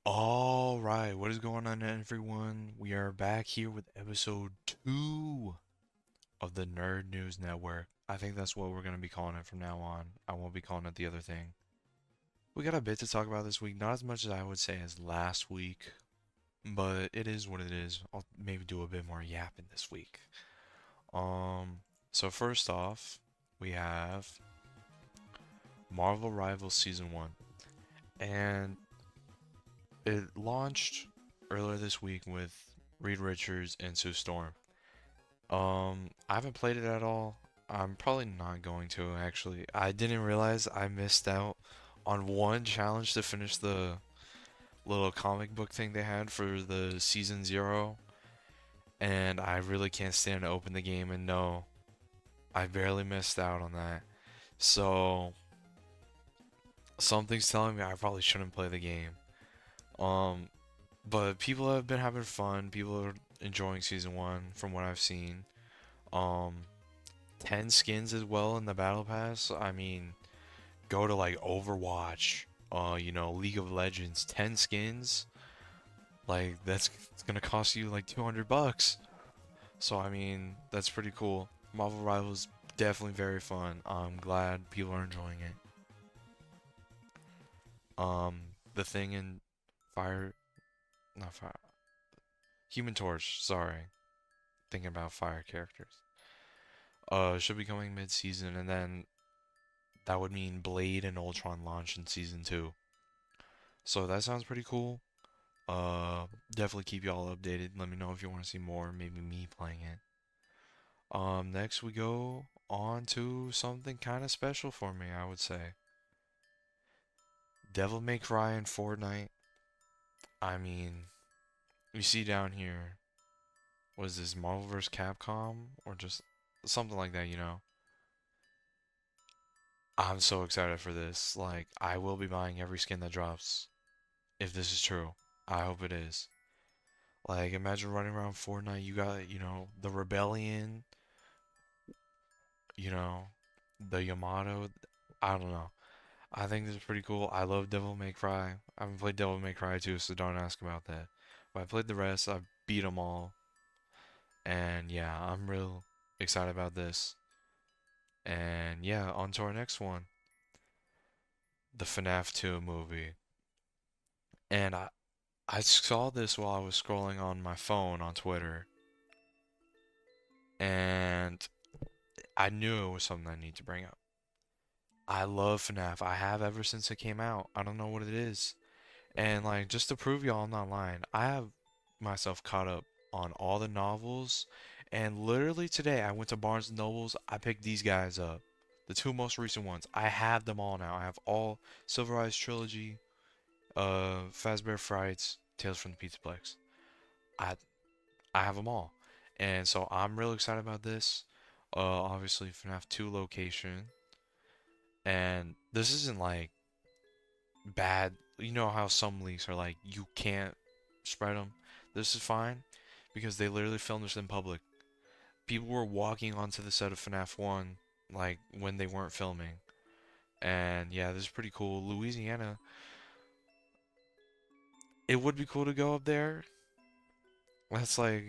All right, what is going on, everyone? We are back here with episode 2 of the Nerd News Network. I think that's what we're going to be calling it from now on. I won't be calling it the other thing. We got a bit to talk about this week, not as much as I would say as last week, but it is what it is. I'll maybe do a bit more yapping this week. Um, so first off, we have Marvel Rivals Season 1, and it launched earlier this week with Reed Richards and Sue Storm. I haven't played it at all. I'm probably not going to actually. I didn't realize I missed out on one challenge to finish the little comic book thing they had for the season 0, and I really can't stand to open the game and know I barely missed out on that. So something's telling me I probably shouldn't play the game. Um, but people have been having fun. People are enjoying season 1 from what I've seen. Um, 10 skins as well in the battle pass. I mean, go to like Overwatch, League of Legends, 10 skins. Like that's it's gonna cost you like 200 bucks. So I mean, that's pretty cool. Marvel Rivals definitely very fun. I'm glad people are enjoying it. The thing in Fire, not Fire, Human Torch. Sorry, thinking about Fire characters. Should be coming mid-season, and then that would mean Blade and Ultron launch in season 2. So that sounds pretty cool. Definitely keep y'all updated. Let me know if you want to see more, maybe me playing it. Next we go on to something kind of special for me, I would say. Devil May Cry in Fortnite. I mean, you see down here, was this Marvel vs. Capcom or just something like that? I'm so excited for this. Like, I will be buying every skin that drops if this is true. I hope it is. Like, imagine running around Fortnite, you got, the Rebellion, you know, the Yamato. I don't know. I think this is pretty cool. I love Devil May Cry. I haven't played Devil May Cry 2, so don't ask about that. But I played the rest. I've beat them all. And yeah, I'm real excited about this. And yeah, on to our next one. The FNAF 2 movie. And I saw this while I was scrolling on my phone on Twitter. And I knew it was something I need to bring up. I love FNAF. I have ever since it came out. I don't know what it is. And like just to prove y'all I'm not lying, I have myself caught up on all the novels. And literally today I went to Barnes and Nobles. I picked these guys up. The two most recent ones. I have them all now. I have all Silver Eyes Trilogy, Fazbear Frights, Tales from the Pizzaplex. I I have them all. And so I'm real excited about this. Obviously FNAF 2 location. And this isn't like bad. You know how some leaks are like you can't spread them. This is fine because they literally filmed this in public. People were walking onto the set of FNAF 1 like when they weren't filming. And yeah, this is pretty cool. Louisiana, it would be cool to go up there. That's like,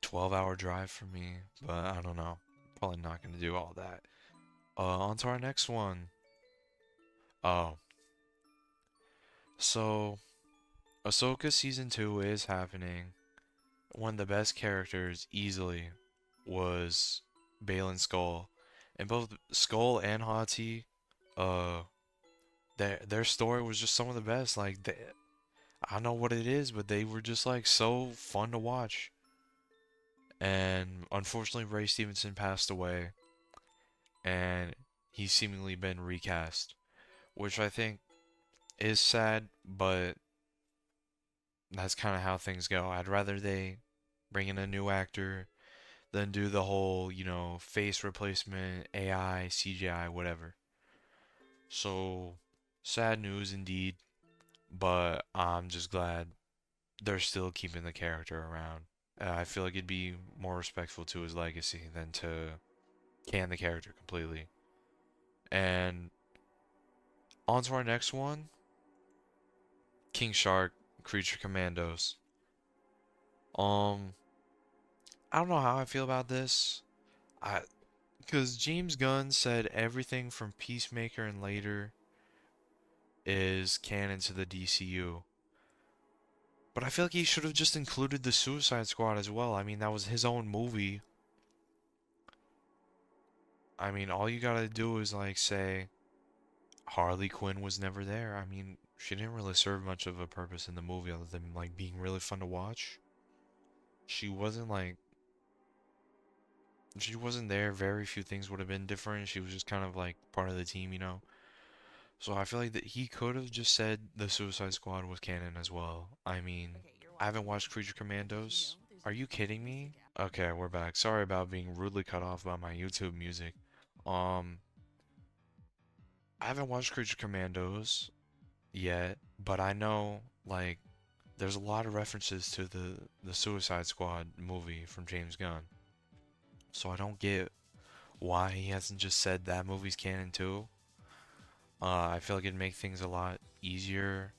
12-hour drive for me, but I don't know. Probably not going to do all that. On to our next one. Oh, so Ahsoka season 2 is happening. One of the best characters easily was Balin Skull, and both Skull and Hati, uh, their story was just some of the best. Like I don't know what it is, but they were just like so fun to watch. And unfortunately, Ray Stevenson passed away, and he's seemingly been recast, which I think is sad, but that's kind of how things go. I'd rather they bring in a new actor than do the whole, face replacement, AI, CGI, whatever. So, sad news indeed, but I'm just glad they're still keeping the character around. I feel like it'd be more respectful to his legacy than to can the character completely. And on to our next one. King Shark, Creature Commandos. Um, I don't know how I feel about this. I Because James Gunn said everything from Peacemaker and later is canon to the DCU. But I feel like he should have just included the Suicide Squad as well. I mean, that was his own movie. I mean, all you gotta do is like say Harley Quinn was never there. I mean, she didn't really serve much of a purpose in the movie other than like being really fun to watch. She wasn't like she wasn't there. Very few things would have been different. She was just kind of like part of the team, you know. So I feel like that he could have just said the Suicide Squad was canon as well. I mean, I haven't watched Creature Commandos. Are you kidding me? Okay, we're back. Sorry about being rudely cut off by my YouTube music. Um, I haven't watched Creature Commandos yet, but I know like there's a lot of references to the Suicide Squad movie from James Gunn. So I don't get why he hasn't just said that movie's canon too. I feel like it'd make things a lot easier.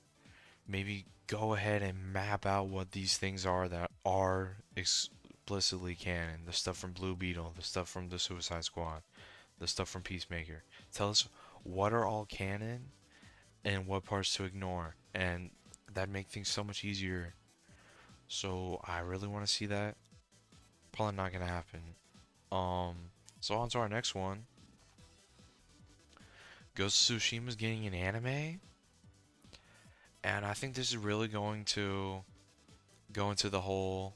Maybe go ahead and map out what these things are that are explicitly canon. The stuff from Blue Beetle, the stuff from the Suicide Squad, the stuff from Peacemaker. Tell us what are all canon and what parts to ignore, and that'd make things so much easier. So I really want to see that. Probably not gonna happen. Um, so on to our next one. Ghost of Tsushima's getting an anime, and I think this is really going to go into the whole.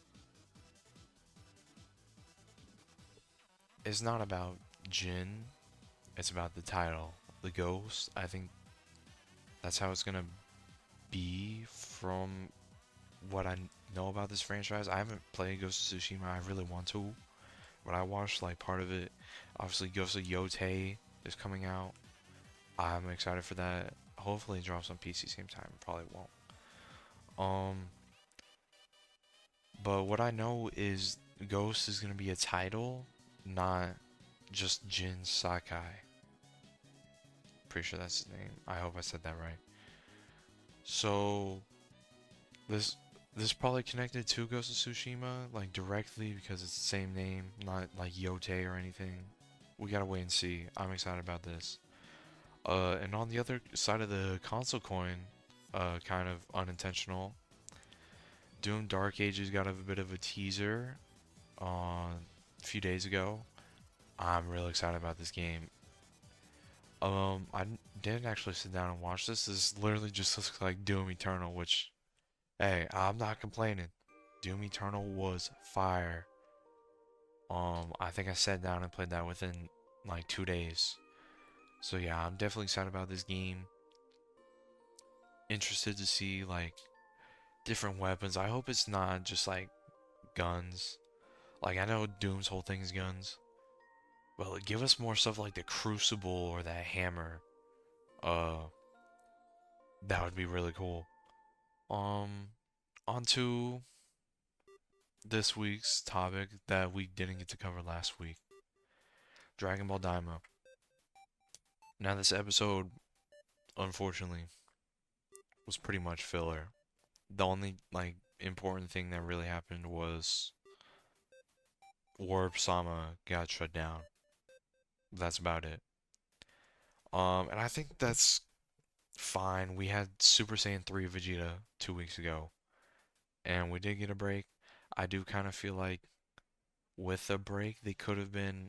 It's not about Jin, it's about the title, the ghost. I think that's how it's gonna be from what I know about this franchise. I haven't played Ghost of Tsushima. I really want to, but I watched like part of it. Obviously, Ghost of Yotei is coming out. I'm excited for that. Hopefully, it drops on PC same time. Probably won't. Um, but what I know is Ghost is gonna be a title, not just Jin Sakai. Pretty sure that's his name. I hope I said that right. So this this probably connected to Ghost of Tsushima, like directly because it's the same name, not like Yotei or anything. We gotta wait and see. I'm excited about this. And on the other side of the console coin, kind of unintentional. Doom Dark Ages got a bit of a teaser a few days ago. I'm really excited about this game. Didn't actually sit down and watch this. This literally just looks like Doom Eternal, which, hey, I'm not complaining. Doom Eternal was fire. I think I sat down and played that within like 2 days. So yeah, I'm definitely excited about this game. Interested to see like different weapons. I hope it's not just like guns. Like I know Doom's whole thing is guns, but like, give us more stuff like the Crucible or that hammer. Uh, that would be really cool. Um, On to this week's topic that we didn't get to cover last week. Dragon Ball Daima. Now this episode, unfortunately, was pretty much filler. The only like important thing that really happened was Warp Sama got shut down. That's about it. And I think that's fine. We had Super Saiyan 3 Vegeta 2 weeks ago, and we did get a break. I do kind of feel like with a break, they could have been.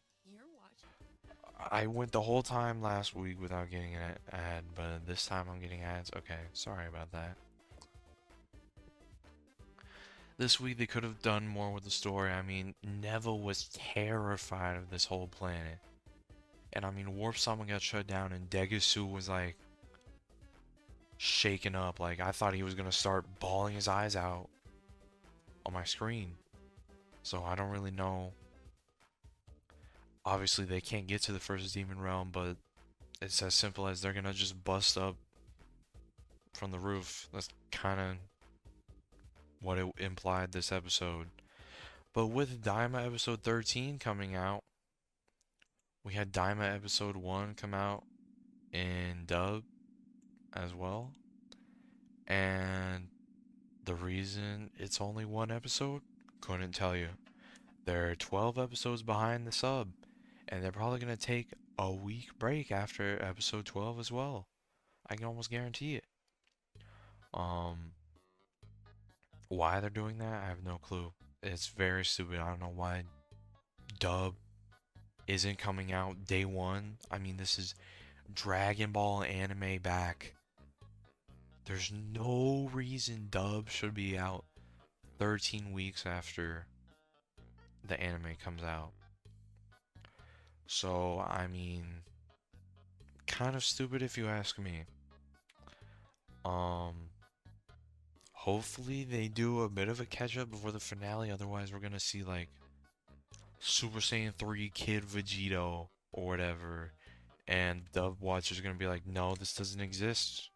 I went the whole time last week without getting an ad, but this time I'm getting ads. Okay, sorry about that. This week they could have done more with the story. I mean, Neville was terrified of this whole planet. And I mean, Warp Sama got shut down and Degusu was like shaken up. Like, I thought he was gonna start bawling his eyes out on my screen. So I don't really know. Obviously, they can't get to the first demon realm, but it's as simple as they're gonna just bust up from the roof. That's kind of what it implied this episode. But with Daima episode 13 coming out, we had Daima episode 1 come out in dub as well. And The reason it's only one episode? Couldn't tell you. They're 12 episodes behind the sub, and they're probably gonna take a week break after episode 12 as well. I can almost guarantee it. Um, why they're doing that, I have no clue. It's very stupid. I don't know why dub isn't coming out day one. I mean, this is Dragon Ball anime back. There's no reason dub should be out 13 weeks after the anime comes out. So, I mean, kind of stupid if you ask me. Um, hopefully they do a bit of a catch up before the finale, otherwise we're gonna see like Super Saiyan 3 Kid Vegito or whatever, and dub watchers are gonna be like, no, this doesn't exist.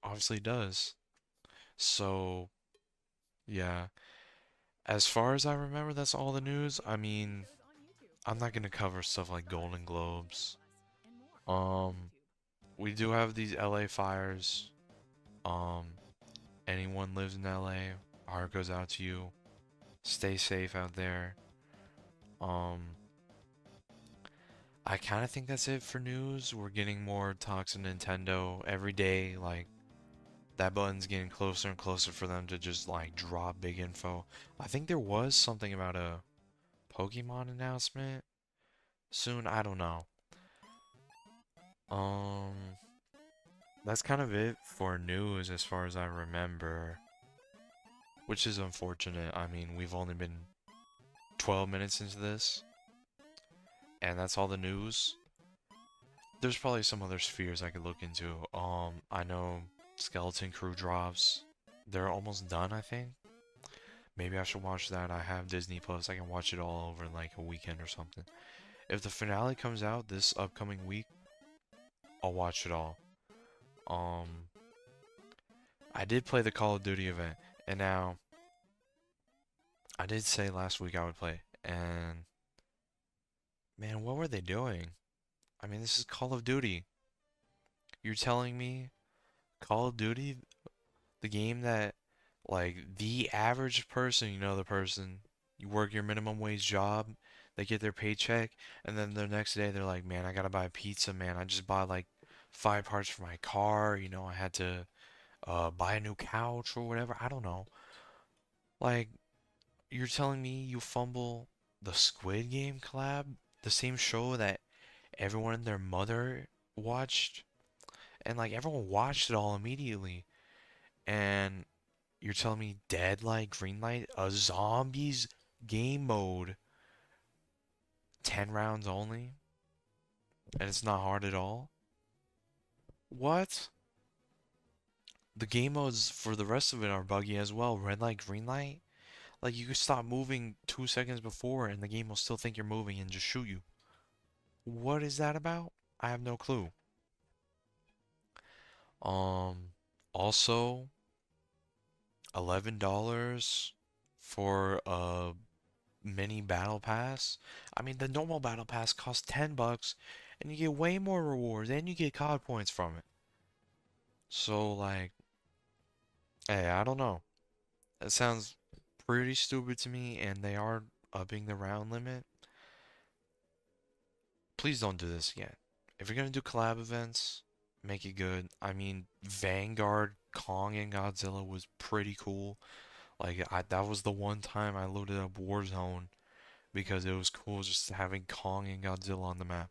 Obviously it does. So, yeah. As far as I remember, that's all the news. I mean, I'm not gonna cover stuff like Golden Globes. Um, we do have these LA fires. Um, anyone lives in LA, heart goes out to you. Stay safe out there. Um, I kind of think that's it for news. We're getting more talks in Nintendo every day. Like, that button's getting closer and closer for them to just, like, drop big info. I think there was something about a Pokemon announcement soon. I don't know. Um, that's kind of it for news as far as I remember, which is unfortunate. I mean, we've only been 12 minutes into this, and that's all the news. There's probably some other spheres I could look into. I know Skeleton Crew drops. They're almost done, I think. Maybe I should watch that. I have Disney Plus. I can watch it all over in like a weekend or something. If the finale comes out this upcoming week, I'll watch it all. Um, I did play the Call of Duty event, and now I did say last week I would play, and man, what were they doing? I mean, this is Call of Duty. You're telling me Call of Duty, the game that, like, the average person, you know, the person, you work your minimum wage job, they get their paycheck, and then the next day they're like, man, I gotta buy pizza, man. I just bought like 5 parts for my car, you know, I had to buy a new couch or whatever. I don't know. Like, you're telling me you fumble the Squid Game collab, the same show that everyone and their mother watched, and like everyone watched it all immediately, and you're telling me Dead Light, Green Light, a zombies game mode, 10 rounds only, and it's not hard at all? What? The game modes for the rest of it are buggy as well. Red light, green light. Like you can stop moving 2 seconds before and the game will still think you're moving and just shoot you. What is that about? I have no clue. Um, also $11 for a mini battle pass. I mean, the normal battle pass costs $10 and you get way more rewards and you get COD points from it. So like, hey, I don't know. That sounds pretty stupid to me and they are upping the round limit. Please don't do this again. If you're gonna do collab events, make it good. I mean, Vanguard, Kong, and Godzilla was pretty cool. Like, that was the one time I loaded up Warzone because it was cool just having Kong and Godzilla on the map.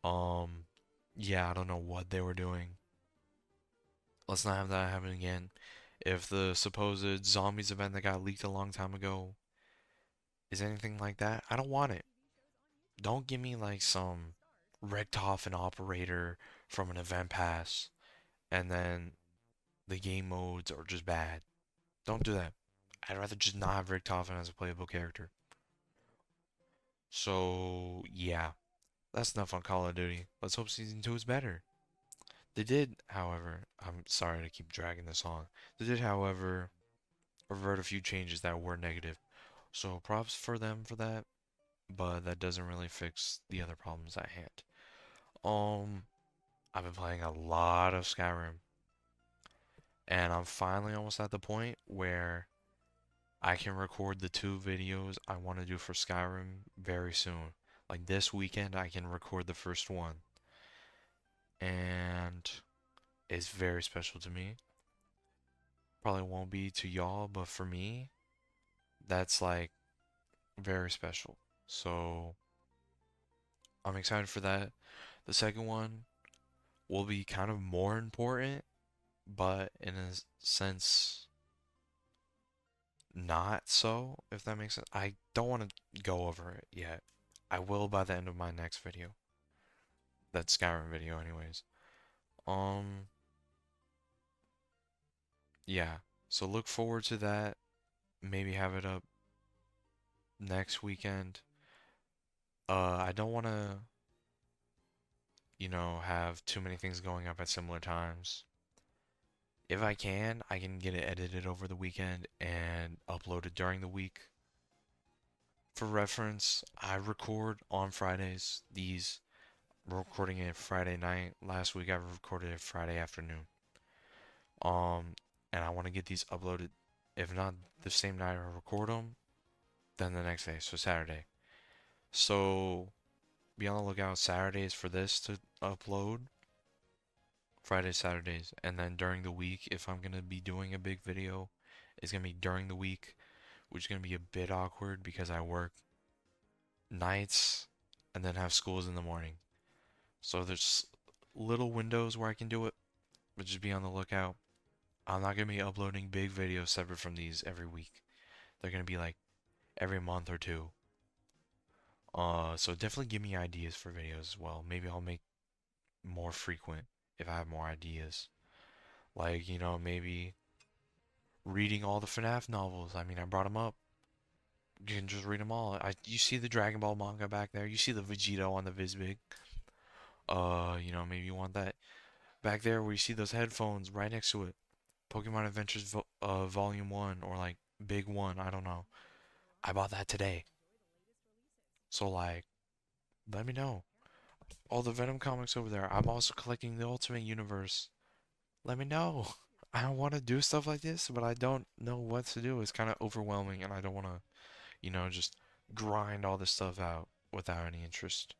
Um, yeah, I don't know what they were doing. Let's not have that happen again. If the supposed zombies event that got leaked a long time ago is anything like that, I don't want it. Don't give me like some Richtofen operator from an event pass and then the game modes are just bad. Don't do that. I'd rather just not have Richtofen as a playable character. So, yeah, that's enough on Call of Duty. Let's hope Season 2 is better. They did, however, I'm sorry to keep dragging this on. They did, however, revert a few changes that were negative. So, props for them for that, but that doesn't really fix the other problems at hand. Um, I've been playing a lot of Skyrim, And I'm finally almost at the point where I can record the 2 videos I want to do for Skyrim very soon. Like this weekend, I can record the first one. And it's very special to me. Probably won't be to y'all, but for me, that's like very special. So I'm excited for that. The second one will be kind of more important, but in a sense, not so, if that makes sense. I don't want to go over it yet. I will by the end of my next video. That Skyrim video, anyways. Um, yeah. So look forward to that. Maybe have it up next weekend. I don't want to, have too many things going up at similar times. If I can get it edited over the weekend and upload it during the week. For reference, I record on Fridays. I'm recording it Friday night. Last week I recorded it Friday afternoon. Um, and I want to get these uploaded, if not the same night I record them, then the next day, so Saturday. So be on the lookout Saturdays for this to upload, Fridays, Saturdays, and then during the week, if I'm gonna be doing a big video, it's gonna be during the week, which is gonna be a bit awkward because I work nights and then have schools in the morning. So there's little windows where I can do it, but just be on the lookout. I'm not gonna be uploading big videos separate from these every week. They're gonna be like every month or two. So definitely give me ideas for videos as well. Maybe I'll make more frequent if I have more ideas. Like, maybe reading all the FNAF novels. I mean, I brought them up. You can just read them all. You see the Dragon Ball manga back there. You see the Vegito on the Visbig. Maybe you want that back there where you see those headphones right next to it. Pokemon Adventures Volume 1 or like Big 1, I don't know. I bought that today. So like, let me know. All the Venom comics over there. I'm also collecting the Ultimate Universe. Let me know. I want to do stuff like this, but I don't know what to do. It's kind of overwhelming and I don't want to, just grind all this stuff out without any interest.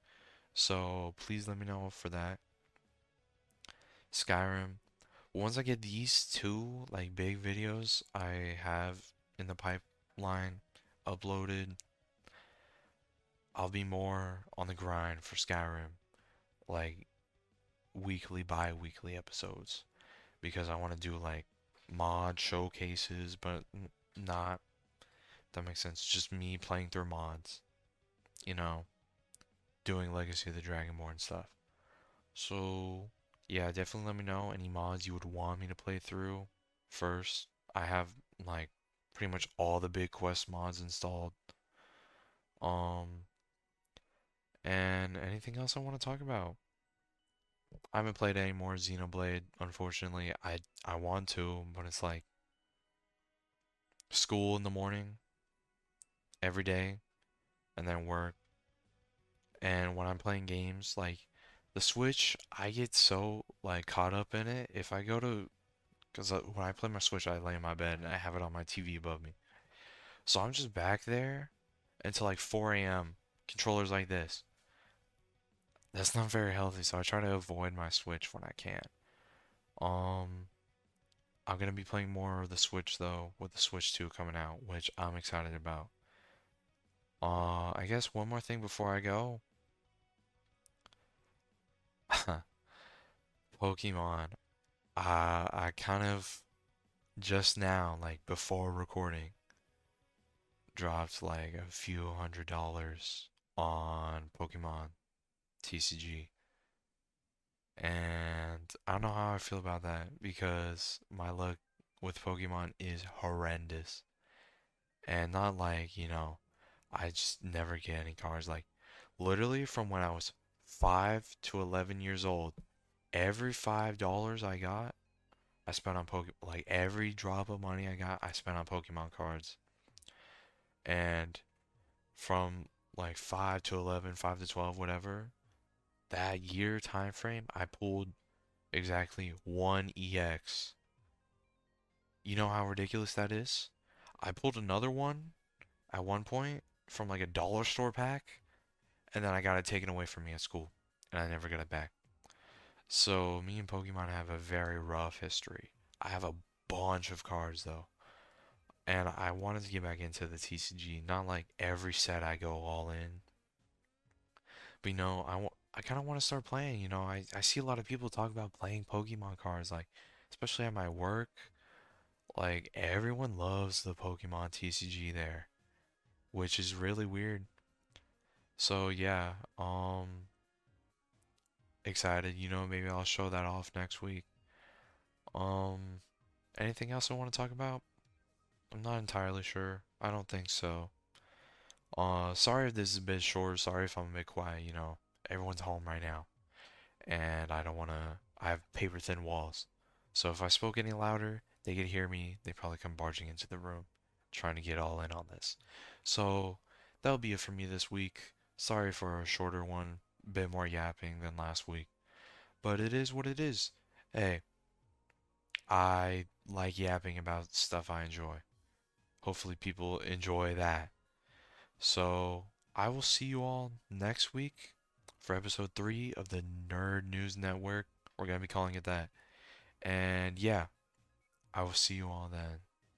So please let me know for that. Skyrim. Once I get these 2 like big videos I have in the pipeline uploaded, I'll be more on the grind for Skyrim, like weekly, bi-weekly episodes, because I want to do like mod showcases, but not, that makes sense, just me playing through mods, you know, doing Legacy of the Dragonborn stuff. So, yeah, definitely let me know any mods you would want me to play through first. I have like pretty much all the big quest mods installed. Um, and anything else I want to talk about? I haven't played any more Xenoblade, unfortunately. I want to, but it's like school in the morning every day and then work. And when I'm playing games, like the Switch, I get so like caught up in it. If I go to, because when I play my Switch, I lay in my bed and I have it on my TV above me. So I'm just back there until like 4 a.m. Controllers like this. That's not very healthy, so I try to avoid my Switch when I can. Um, I'm gonna be playing more of the Switch though, with the Switch 2 coming out, which I'm excited about. I guess one more thing before I go. Pokemon. I kind of just now, like before recording, dropped like a few $100s on Pokemon TCG. And I don't know how I feel about that because my luck with Pokemon is horrendous. And not like, I just never get any cards. Like, literally from when I was 5 to 11 years old, every $5 I got, I spent on Pokemon. Like, every drop of money I got, I spent on Pokemon cards. And from like 5 to 11, 5 to 12, whatever, that year time frame, I pulled exactly one EX. You know how ridiculous that is? I pulled another one at one point from like a dollar store pack, and then I got it taken away from me at school, and I never got it back. So me and Pokemon have a very rough history. I have a bunch of cards though, and I wanted to get back into the TCG. Not like every set I go all in, but I kind of want to start playing. I see a lot of people talk about playing Pokemon cards, like especially at my work. Like everyone loves the Pokemon TCG there, which is really weird. So yeah, excited. Maybe I'll show that off next week. Um, Anything else I want to talk about? I'm not entirely sure. I don't think so. Sorry if this is a bit short. Sorry if I'm a bit quiet. Everyone's home right now, and I don't want to. I have paper thin walls, so if I spoke any louder, they could hear me. They probably come barging into the room, trying to get all in on this. So that'll be it for me this week. Sorry for a shorter one, bit more yapping than last week, but it is what it is. Hey, I like yapping about stuff I enjoy. Hopefully, people enjoy that. So, I will see you all next week for episode 3 of the Nerd News Network. We're going to be calling it that. And yeah, I will see you all then.